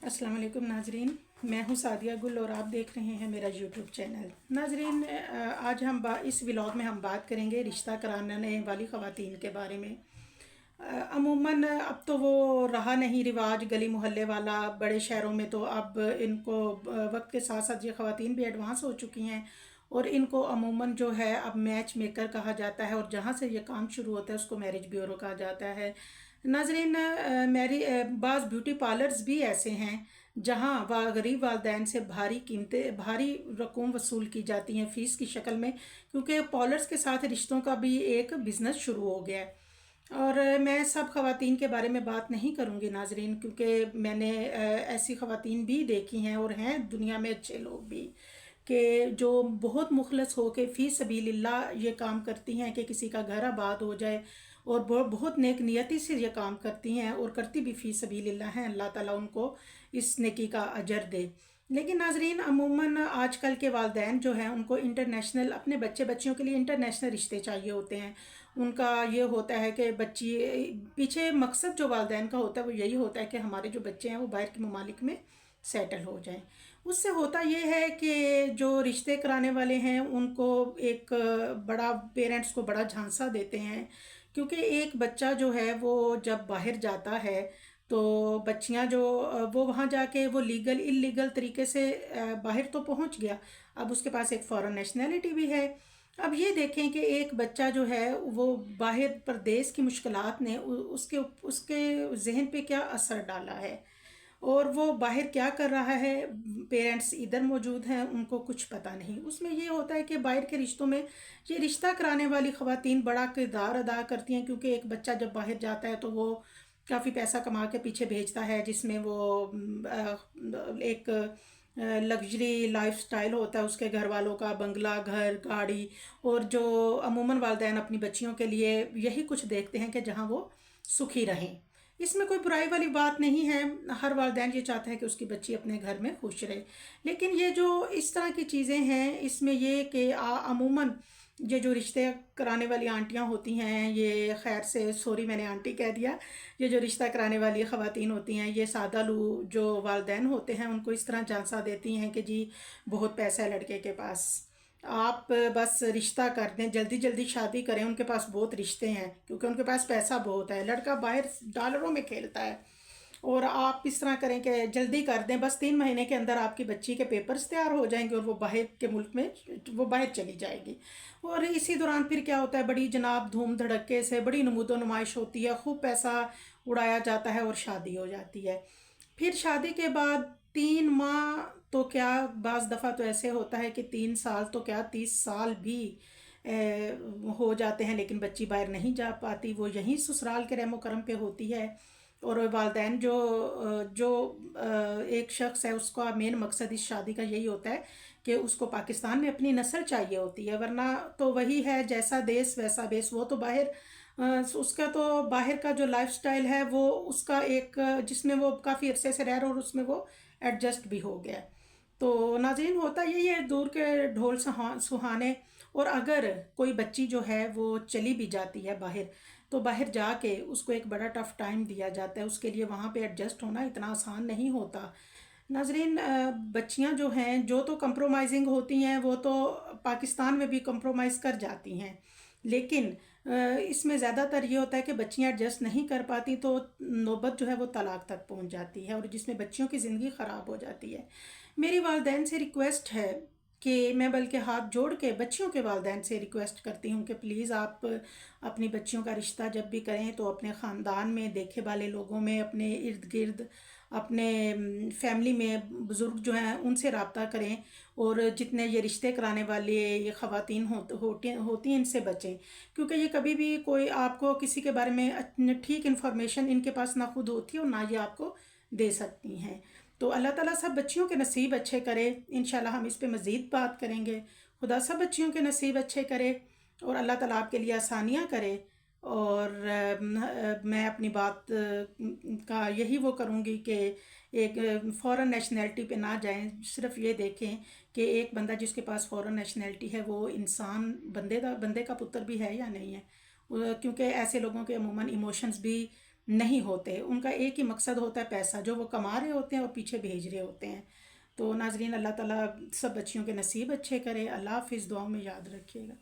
السلام علیکم ناظرین، میں ہوں سعدیہ گل اور آپ دیکھ رہے ہیں میرا یوٹیوب چینل۔ ناظرین، آج ہم اس ولاگ میں ہم بات کریں گے رشتہ کرانے والی خواتین کے بارے میں۔ عموماً اب تو وہ رہا نہیں رواج گلی محلے والا، بڑے شہروں میں تو اب ان کو وقت کے ساتھ ساتھ یہ خواتین بھی ایڈوانس ہو چکی ہیں اور ان کو عموماً جو ہے اب میچ میکر کہا جاتا ہے، اور جہاں سے یہ کام شروع ہوتا ہے اس کو میرج بیورو کہا جاتا ہے۔ ناظرین، میری بعض بیوٹی پارلرز بھی ایسے ہیں جہاں غریب والدین سے بھاری رقوم وصول کی جاتی ہیں فیس کی شکل میں، کیونکہ پارلرز کے ساتھ رشتوں کا بھی ایک بزنس شروع ہو گیا ہے۔ اور میں سب خواتین کے بارے میں بات نہیں کروں گی ناظرین، کیونکہ میں نے ایسی خواتین بھی دیکھی ہیں اور ہیں دنیا میں اچھے لوگ بھی، کہ جو بہت مخلص ہو کے فی سبیل اللہ یہ کام کرتی ہیں کہ کسی کا گھر آباد ہو جائے، اور بہت نیک نیتی سے یہ کام کرتی ہیں اور کرتی بھی فی سبیل اللہ ہیں۔ اللہ تعالیٰ ان کو اس نیکی کا اجر دے۔ لیکن ناظرین، عموماً آج کل کے والدین جو ہیں ان کو انٹرنیشنل، اپنے بچیوں کے لیے انٹرنیشنل رشتے چاہیے ہوتے ہیں۔ ان کا یہ ہوتا ہے کہ بچی پیچھے مقصد جو والدین کا ہوتا ہے وہ یہی ہوتا ہے کہ ہمارے جو بچے ہیں وہ باہر کے ممالک میں سیٹل ہو جائیں۔ اس سے ہوتا یہ ہے کہ جو رشتے کرانے والے ہیں ان کو ایک بڑا پیرنٹس کو بڑا جھانسا دیتے ہیں، کیونکہ ایک بچہ جو ہے وہ جب باہر جاتا ہے تو بچیاں جو وہ وہاں جا کے وہ لیگل انلیگل طریقے سے باہر تو پہنچ گیا، اب اس کے پاس ایک فارن نیشنلٹی بھی ہے۔ اب یہ دیکھیں کہ ایک بچہ جو ہے وہ باہر پردیس کی مشکلات نے اس کے ذہن پہ کیا اثر ڈالا ہے، اور وہ باہر کیا کر رہا ہے۔ پیرنٹس ادھر موجود ہیں، ان کو کچھ پتہ نہیں۔ اس میں یہ ہوتا ہے کہ باہر کے رشتوں میں یہ رشتہ کرانے والی خواتین بڑا کردار ادا کرتی ہیں، کیونکہ ایک بچہ جب باہر جاتا ہے تو وہ کافی پیسہ کما کے پیچھے بھیجتا ہے، جس میں وہ ایک لگژری لائف سٹائل ہوتا ہے اس کے گھر والوں کا، بنگلہ، گھر، گاڑی، اور جو عموماً والدین اپنی بچیوں کے لیے یہی کچھ دیکھتے ہیں کہ جہاں وہ سکھی رہیں۔ اس میں کوئی برائی والی بات نہیں ہے، ہر والدین یہ چاہتا ہے کہ اس کی بچی اپنے گھر میں خوش رہے۔ لیکن یہ جو اس طرح کی چیزیں ہیں، اس میں یہ کہ عموماً یہ جو رشتے کرانے والی آنٹیاں ہوتی ہیں، یہ خیر سے سوری میں نے آنٹی کہہ دیا، یہ جو رشتہ کرانے والی خواتین ہوتی ہیں، یہ سادہ لو جو والدین ہوتے ہیں ان کو اس طرح جھانسا دیتی ہیں کہ جی بہت پیسہ ہے لڑکے کے پاس، آپ بس رشتہ کر دیں، جلدی جلدی شادی کریں، ان کے پاس بہت رشتے ہیں کیونکہ ان کے پاس پیسہ بہت ہے، لڑکا باہر ڈالروں میں کھیلتا ہے، اور آپ اس طرح کریں کہ جلدی کر دیں، بس 3 مہینے کے اندر آپ کی بچی کے پیپرز تیار ہو جائیں گے اور وہ باہر کے ملک میں وہ باہر چلی جائے گی۔ اور اسی دوران پھر کیا ہوتا ہے، بڑی جناب دھوم دھڑکے سے بڑی نمود و نمائش ہوتی ہے، خوب پیسہ اڑایا جاتا ہے اور شادی ہو جاتی ہے۔ پھر شادی کے بعد 3 ماہ تو کیا، بعض دفعہ تو ایسے ہوتا ہے کہ 3 سال تو کیا 30 سال بھی ہو جاتے ہیں، لیکن بچی باہر نہیں جا پاتی، وہ یہیں سسرال کے رحم و کرم پہ ہوتی ہے۔ اور والدین جو ایک شخص ہے اس کا مین مقصد اس شادی کا یہی ہوتا ہے کہ اس کو پاکستان میں اپنی نسل چاہیے ہوتی ہے، ورنہ تو وہی ہے جیسا دیس ویسا بیس، وہ تو باہر اس کا تو باہر کا جو لائف سٹائل ہے وہ اس کا ایک جس میں وہ کافی عرصے سے رہ رہا اور اس میں وہ ایڈجسٹ بھی ہو گیا۔ تو ناظرین، ہوتا یہی ہے دور کے ڈھول سہانے، اور اگر کوئی بچی جو ہے وہ چلی بھی جاتی ہے باہر، تو باہر جا کے اس کو ایک بڑا ٹف ٹائم دیا جاتا ہے، اس کے لیے وہاں پہ ایڈجسٹ ہونا اتنا آسان نہیں ہوتا۔ ناظرین، بچیاں جو ہیں جو تو کمپرومائزنگ ہوتی ہیں وہ تو پاکستان میں بھی کمپرومائز کر جاتی ہیں، لیکن اس میں زیادہ تر یہ ہوتا ہے کہ بچیاں ایڈجسٹ نہیں کر پاتی تو نوبت جو ہے وہ طلاق تک پہنچ جاتی ہے، اور جس میں بچیوں کی زندگی خراب ہو جاتی ہے۔ میری والدین سے ریکویسٹ ہے کہ میں بلکہ ہاتھ جوڑ کے بچیوں کے والدین سے ریکویسٹ کرتی ہوں کہ پلیز آپ اپنی بچیوں کا رشتہ جب بھی کریں تو اپنے خاندان میں دیکھے والے لوگوں میں، اپنے ارد گرد، اپنے فیملی میں بزرگ جو ہیں ان سے رابطہ کریں، اور جتنے یہ رشتے کرانے والے یہ خواتین ہوتی ہیں ان سے بچیں، کیونکہ یہ کبھی بھی کوئی آپ کو کسی کے بارے میں ٹھیک انفارمیشن ان کے پاس نہ خود ہوتی ہے اور نہ یہ آپ کو دے سکتی ہیں۔ تو اللہ تعالیٰ سب بچیوں کے نصیب اچھے کرے، انشاءاللہ ہم اس پہ مزید بات کریں گے۔ خدا سب بچیوں کے نصیب اچھے کرے اور اللہ تعالیٰ آپ کے لیے آسانیاں کرے، اور میں اپنی بات کا یہی وہ کروں گی کہ ایک فورن نیشنلٹی پہ نہ جائیں، صرف یہ دیکھیں کہ ایک بندہ جس کے پاس فورن نیشنلٹی ہے وہ انسان بندے کا پتر بھی ہے یا نہیں ہے، کیونکہ ایسے لوگوں کے عموماً ایموشنز بھی نہیں ہوتے، ان کا ایک ہی مقصد ہوتا ہے پیسہ، جو وہ کما رہے ہوتے ہیں اور پیچھے بھیج رہے ہوتے ہیں۔ تو ناظرین، اللہ تعالیٰ سب بچیوں کے نصیب اچھے کرے۔ اللہ حافظ، دعاؤں میں یاد رکھیے گا۔